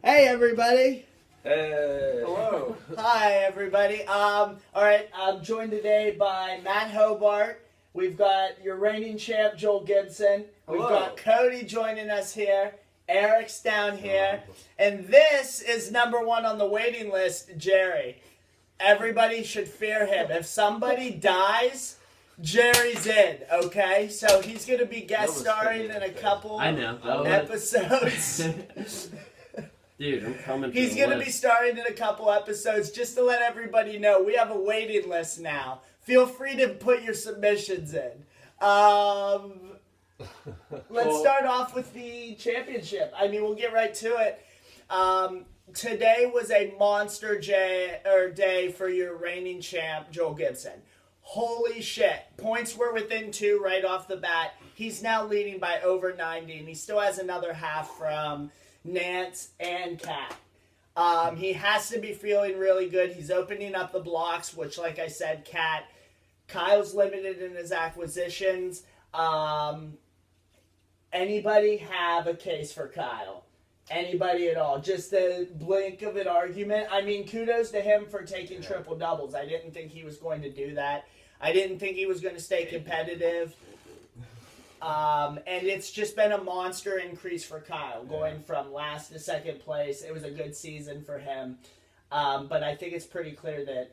Hey everybody! Hey! Hello! Hi everybody. Alright, I'm joined today by Matt Hobart. We've got your reigning champ Joel Gibson. We've Hello. got Cody joining us here. EriK's down here. And this is number one on the waiting list, Jerry. Everybody should fear him. If somebody dies, Jerry's in, okay? So he's going to be guest starring in a couple episodes. Dude, I'm coming for He's the going to list. be starring in a couple episodes. Just to let everybody know, we have a waiting list now. Feel free to put your submissions in. Let's start off with the championship. I mean, we'll get right to it. Today was a monster day for your reigning champ, Joel Gibson. Holy shit. Points were within 2 right off the bat. He's now leading by over 90, and he still has another half from Nance and Kat. He has to be feeling really good. He's opening up the blocks, which, like I said, Kyle's limited in his acquisitions. Anybody have a case for Kyle? Anybody at all? Just a blink of an argument. I mean, kudos to him for taking triple doubles. I didn't think he was going to do that. I didn't think he was going to stay competitive. And it's just been a monster increase for Kyle, going from last to second place. It was a good season for him. But I think it's pretty clear that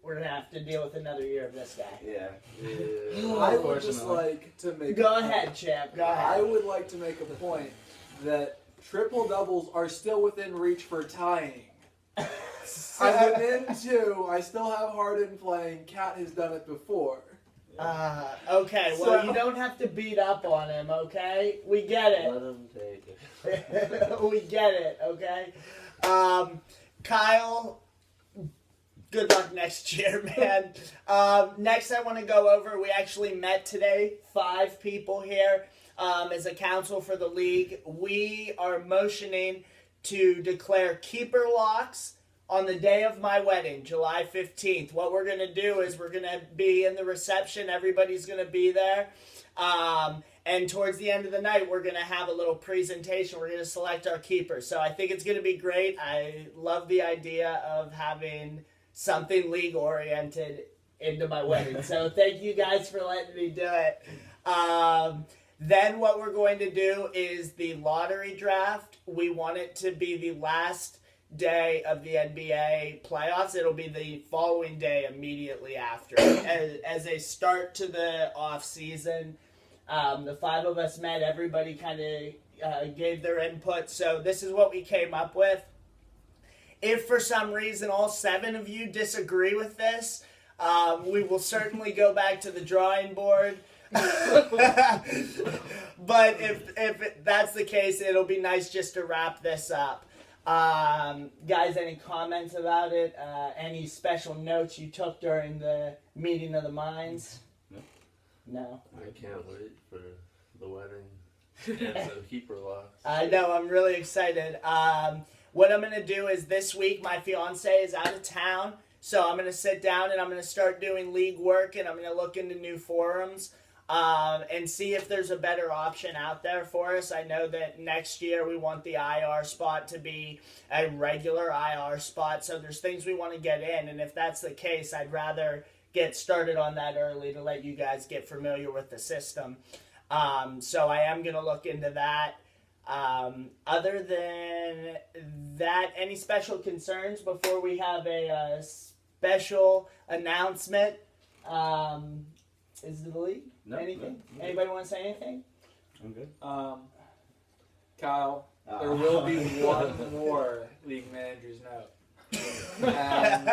we're going to have to deal with another year of this guy. Yeah. I would just like to make Go ahead, champ. Go ahead. I would like to make a point that triple doubles are still within reach for tying. I'm within 2. I still have Harden playing. Kat has done it before. Okay, well, you don't have to beat up on him, okay? We get it. Let him take it. We get it, okay? Kyle, good luck next year, man. Next I want to go over, we actually met today, 5 people here as a council for the league. We are motioning to declare keeper locks on the day of my wedding, July 15th. What we're going to do is we're going to be in the reception. Everybody's going to be there. And towards the end of the night, we're going to have a little presentation. We're going to select our keepers. So I think it's going to be great. I love the idea of having something league-oriented into my wedding. So thank you guys for letting me do it. Then what we're going to do is the lottery draft. We want it to be the last day of the NBA playoffs. It'll be the following day immediately after. As a start to the off season, the 5 of us met. Everybody kind of gave their input. So this is what we came up with. If for some reason all 7 of you disagree with this, we will certainly go back to the drawing board. But if that's the case, it'll be nice just to wrap this up. Guys, any comments about it? Any special notes you took during the meeting of the minds? No. I can't wait for the wedding and the keeper locks. I know, I'm really excited. What I'm going to do is this week my fiance is out of town, so I'm going to sit down and I'm going to start doing league work, and I'm going to look into new forums and see if there's a better option out there for us. I know that next year we want the IR spot to be a regular IR spot, so there's things we want to get in, and if that's the case, I'd rather get started on that early to let you guys get familiar with the system. So I am going to look into that. Other than that, any special concerns before we have a special announcement? Is the league? No, anything? no. Anybody want to say anything? I'm good. Kyle, there will be one more league manager's note. And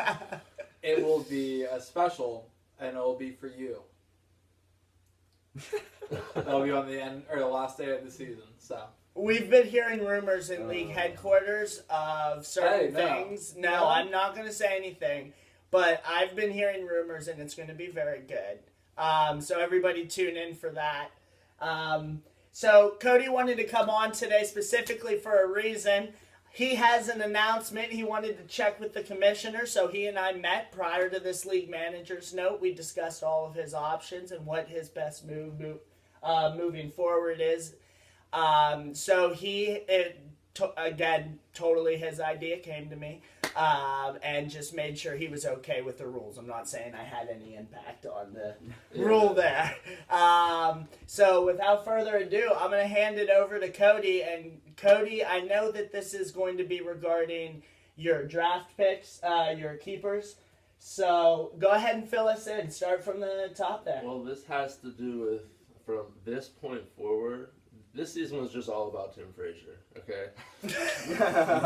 it will be a special, and it will be for you. That'll be on the end or the last day of the season. So We've been hearing rumors in league headquarters of certain things. No, I'm not going to say anything, but I've been hearing rumors, and it's going to be very good. So everybody tune in for that. So Cody wanted to come on today specifically for a reason. He has an announcement. He wanted to check with the commissioner, so he and I met prior to this league manager's note. We discussed all of his options and what his best move moving forward is. So again, totally his idea came to me, and just made sure he was okay with the rules. I'm not saying I had any impact on the rule there. So without further ado, I'm going to hand it over to Cody. And Cody, I know that this is going to be regarding your draft picks, your keepers. So go ahead and fill us in. Start from the top there. Well, this has to do with, from this point forward, this season was just all about Tim Frazier, okay?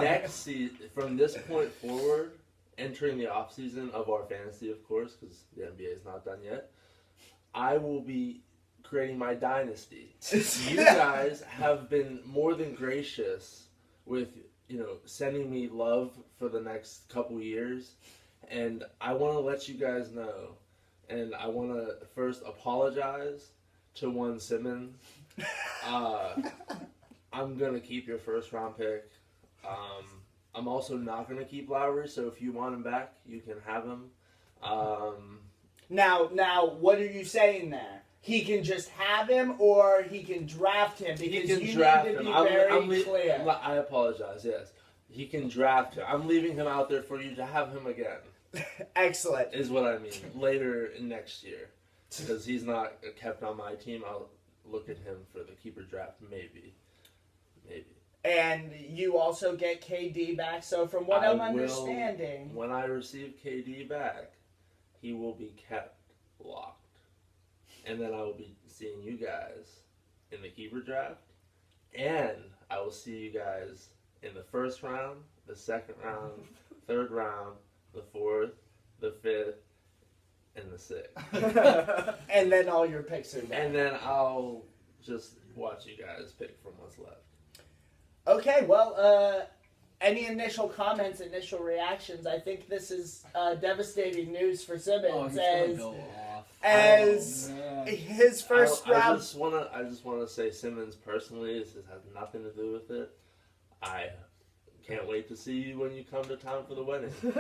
Next season, from this point forward, entering the offseason of our fantasy, of course, because the NBA is not done yet, I will be creating my dynasty. You guys have been more than gracious with, sending me love for the next couple years, and I want to let you guys know, and I want to first apologize to one Simmons. I'm going to keep your first round pick. I'm also not going to keep Lowry, so if you want him back, you can have him. Now, what are you saying there? He can just have him, or he can draft him? Because you need to be very clear. I apologize, yes. He can draft him. I'm leaving him out there for you to have him again. Excellent. Is what I mean. Later next year. Because he's not kept on my team, I'll look at him for the keeper draft, maybe. And you also get KD back, so from what I'm understanding... When I receive KD back, he will be kept locked. And then I will be seeing you guys in the keeper draft, and I will see you guys in the first round, the second round, third round, the fourth, the fifth, and the sixth. And then all your picks are done. And then I'll just watch you guys pick from what's left. Okay, well, any initial comments, initial reactions? I think this is devastating news for Simmons as his first round. I just want to say, Simmons personally, this has nothing to do with it. I can't wait to see you when you come to town for the wedding. And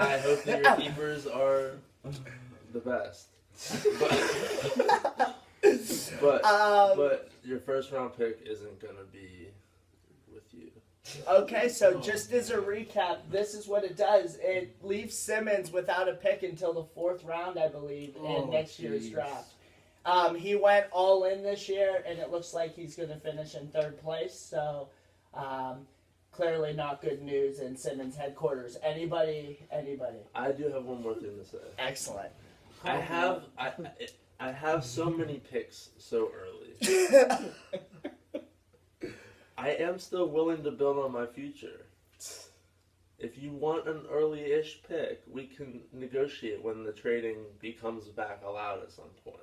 I hope that your keepers are the best. But your first round pick isn't going to be with you. Okay, so just as a recap, this is what it does. It leaves Simmons without a pick until the fourth round, I believe, in next year's draft. He went all in this year, and it looks like he's going to finish in third place. So clearly not good news in Simmons headquarters. Anybody? I do have one more thing to say. Excellent. I have so many picks so early. I am still willing to build on my future. If you want an early-ish pick, we can negotiate when the trading becomes back allowed at some point.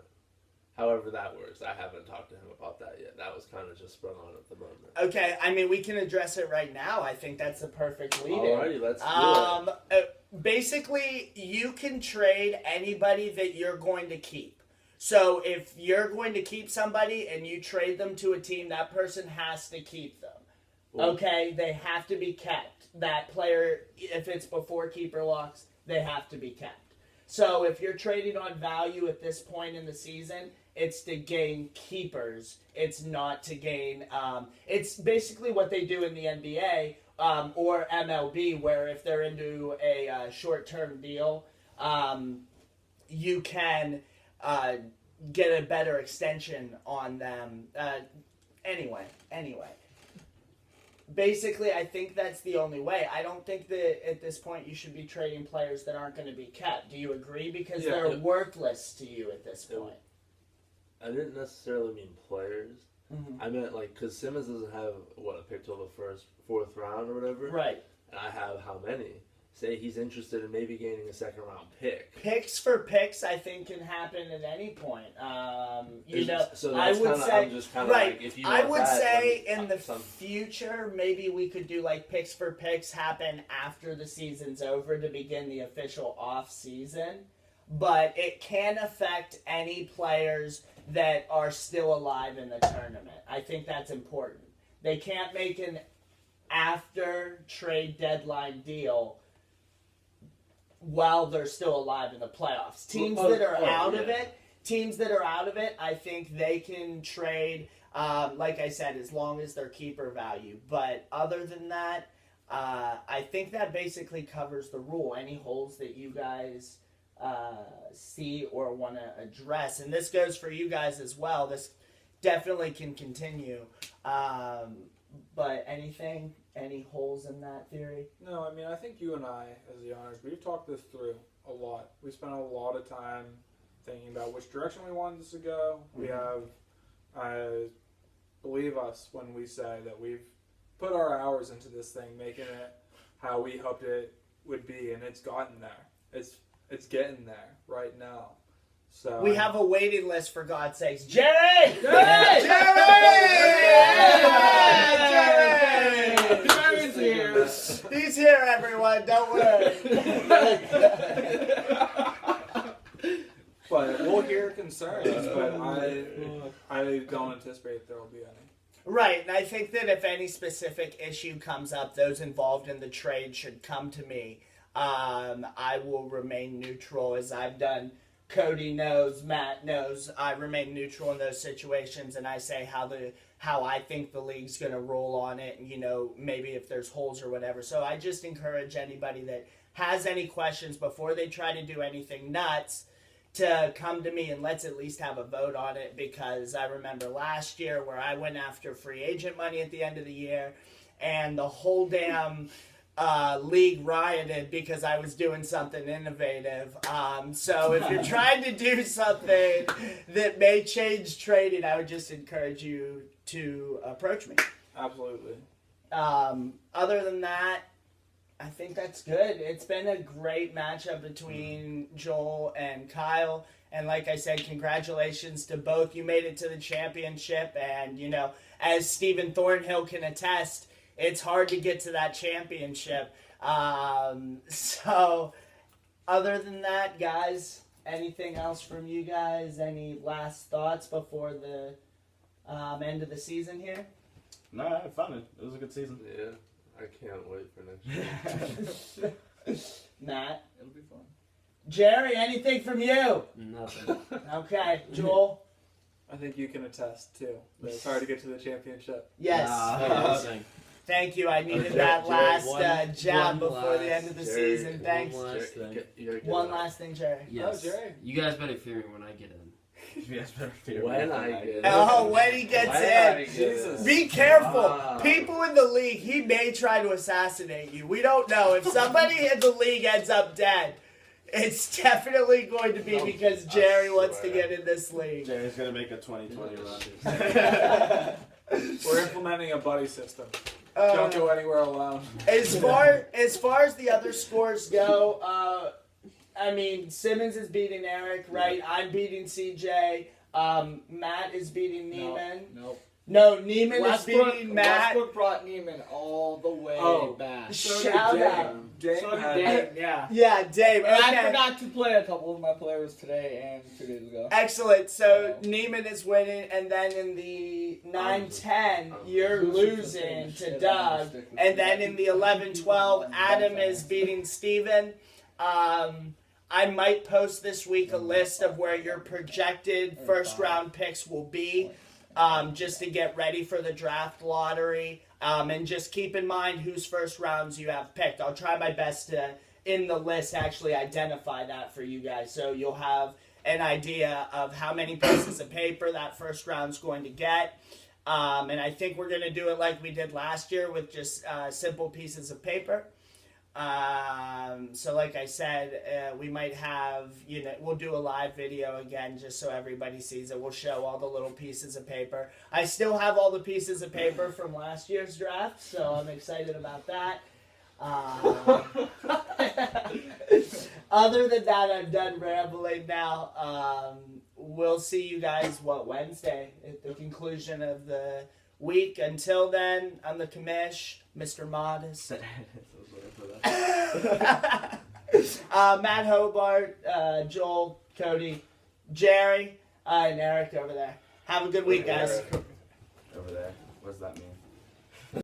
However that works. I haven't talked to him about that yet. That was kind of just sprung on at the moment. Okay, I mean, we can address it right now. I think that's the perfect lead-in. Alrighty, let's do it. Basically, you can trade anybody that you're going to keep. So if you're going to keep somebody and you trade them to a team, that person has to keep them. Okay? They have to be kept. That player, if it's before keeper locks, they have to be kept. So if you're trading on value at this point in the season, it's to gain keepers. It's not to gain... it's basically what they do in the NBA or MLB, where if they're into a short-term deal, you can... get a better extension on them. Anyway. Basically, I think that's the only way. I don't think that at this point you should be trading players that aren't going to be kept. Do you agree? Because they're worthless to you at this point. I didn't necessarily mean players. Mm-hmm. I meant, because Simmons doesn't have, a pick till the fourth round or whatever? Right. And I have how many? Say he's interested in maybe gaining a second round pick. Picks for picks, I think, can happen at any point. So I would say, I'm just kind of right. If you I would say in the future, maybe we could do picks for picks happen after the season's over to begin the official off season. But it can affect any players that are still alive in the tournament. I think that's important. They can't make an after trade deadline deal while they're still alive in the playoffs. Teams that are out of it, I think they can trade Like I said, as long as they're keeper value. But other than that, I think that basically covers the rule. Any holes that you guys see or want to address, and this goes for you guys as well. This definitely can continue. But any holes in that theory? No, I mean, I think you and I, as the owners, we've talked this through a lot. We spent a lot of time thinking about which direction we wanted this to go. We have, believe us when we say that we've put our hours into this thing, making it how we hoped it would be, and it's gotten there. It's getting there right now. So We have a waiting list, for God's sakes. Jerry! Jerry! Jerry! Jerry's here. He's here, everyone. Don't worry. But we'll hear concerns, but I don't anticipate there will be any. Right, and I think that if any specific issue comes up, those involved in the trade should come to me. I will remain neutral, as I've done. Cody knows, Matt knows. I remain neutral in those situations, and I say how I think the league's going to roll on it, and maybe if there's holes or whatever. So I just encourage anybody that has any questions before they try to do anything nuts to come to me, and let's at least have a vote on it, because I remember last year where I went after free agent money at the end of the year, and the whole damn league rioted because I was doing something innovative. So if you're trying to do something that may change trading, I would just encourage you to approach me. Absolutely. Other than that, I think that's good. It's been a great matchup between Joel and Kyle. And like I said, congratulations to both. You made it to the championship. And, as Stephen Thornhill can attest, it's hard to get to that championship. So other than that, guys, anything else from you guys? Any last thoughts before the end of the season here? No, I had fun. It was a good season. Yeah, I can't wait for next year. Matt? It'll be fun. Jerry, anything from you? Nothing. Okay. Joel? I think you can attest, too, that it's hard to get to the championship. Yes. Nothing. Thank you. I needed Jerry, that last one jab before last- the end of the Jerry, season. Thanks. One last thing. One last thing, Jerry. Yes. Oh, Jerry. You guys better fear me when I get in. You guys better fear When me. I get Oh, when he gets in. Jesus. Be careful. Wow. People in the league, he may try to assassinate you. We don't know. If somebody in the league ends up dead, it's definitely going to be because Jerry wants to get in this league. Jerry's gonna make a 2020 run. We're implementing a buddy system. Don't go anywhere alone. As far as the other scores go, I mean, Simmons is beating EriK, right? I'm beating CJ. Matt is beating Neiman. Nope. No, Neiman is beating Matt. Westbrook brought Neiman all the way back. Shout out. Dame So had did Dame, yeah. Yeah, Dave. And I Okay. forgot to play a couple of my players today and 2 days ago. Excellent. So Neiman is winning, and then in the 9-10, you're losing to Doug. And then in the 11-12, Adam is beating Steven. I might post this week a list of where your projected first round picks will be, just to get ready for the draft lottery. And just keep in mind whose first rounds you have picked. I'll try my best to, in the list, actually identify that for you guys. So you'll have an idea of how many pieces of paper that first round's going to get. And I think we're going to do it like we did last year with just simple pieces of paper. So like I said, we might have, we'll do a live video again just so everybody sees it. We'll show all the little pieces of paper. I still have all the pieces of paper from last year's draft, so I'm excited about that. Other than that, I'm done rambling now. We'll see you guys, Wednesday, at the conclusion of the week. Until then, I'm the commish, Mr. Modest. Matt Hobart, Joel, Cody, Jerry, and EriK over there. Have a good week, guys.